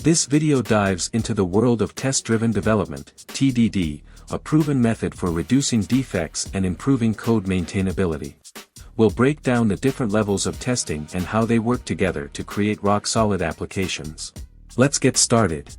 This video dives into the world of test-driven development, TDD, a proven method for reducing defects and improving code maintainability. We'll break down the different levels of testing and how they work together to create rock-solid applications. Let's get started.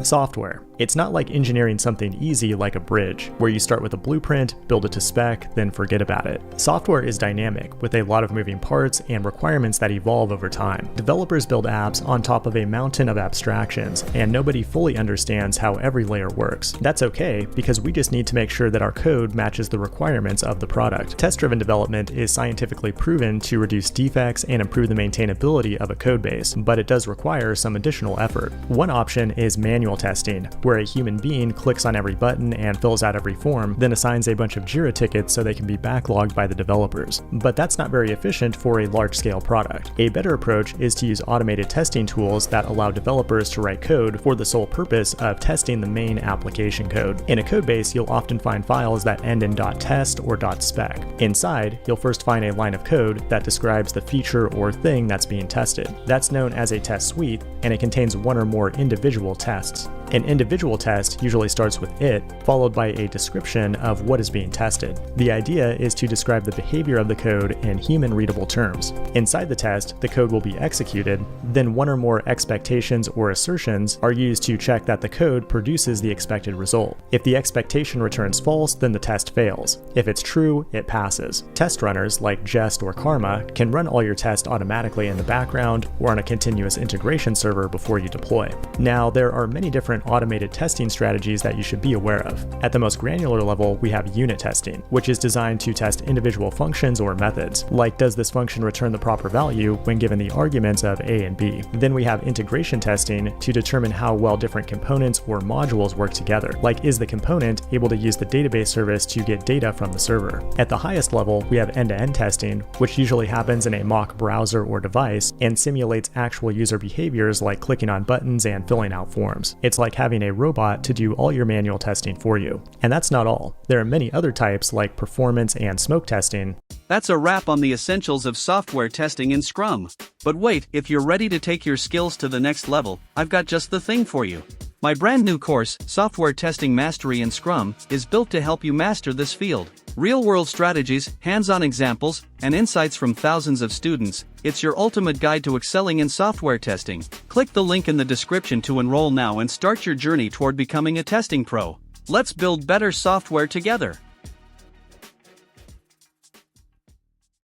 Software. It's not like engineering something easy like a bridge, where you start with a blueprint, build it to spec, then forget about it. Software is dynamic, with a lot of moving parts and requirements that evolve over time. Developers build apps on top of a mountain of abstractions, and nobody fully understands how every layer works. That's okay, because we just need to make sure that our code matches the requirements of the product. Test-driven development is scientifically proven to reduce defects and improve the maintainability of a codebase, but it does require some additional effort. One option is manual testing, where a human being clicks on every button and fills out every form, then assigns a bunch of Jira tickets so they can be backlogged by the developers. But that's not very efficient for a large-scale product. A better approach is to use automated testing tools that allow developers to write code for the sole purpose of testing the main application code. In a codebase, you'll often find files that end in .test or .spec. Inside, you'll first find a line of code that describes the feature or thing that's being tested. That's known as a test suite, and it contains one or more individual tests. An individual test usually starts with it, followed by a description of what is being tested. The idea is to describe the behavior of the code in human-readable terms. Inside the test, the code will be executed, then one or more expectations or assertions are used to check that the code produces the expected result. If the expectation returns false, then the test fails. If it's true, it passes. Test runners, like Jest or Karma, can run all your tests automatically in the background or on a continuous integration server before you deploy. Now, there are many different automated testing strategies that you should be aware of. At the most granular level, we have unit testing, which is designed to test individual functions or methods, like does this function return the proper value when given the arguments of A and B. Then we have integration testing to determine how well different components or modules work together, like is the component able to use the database service to get data from the server. At the highest level, we have end-to-end testing, which usually happens in a mock browser or device and simulates actual user behaviors like clicking on buttons and filling out forms. It's like having a robot to do all your manual testing for you. And that's not all. There are many other types like performance and smoke testing. That's a wrap on the essentials of software testing in Scrum. But wait, if you're ready to take your skills to the next level, I've got just the thing for you. My brand new course, Software Testing Mastery in Scrum, is built to help you master this field. Real-world strategies, hands-on examples, and insights from thousands of students. It's your ultimate guide to excelling in software testing. Click the link in the description to enroll now and start your journey toward becoming a testing pro. Let's build better software together.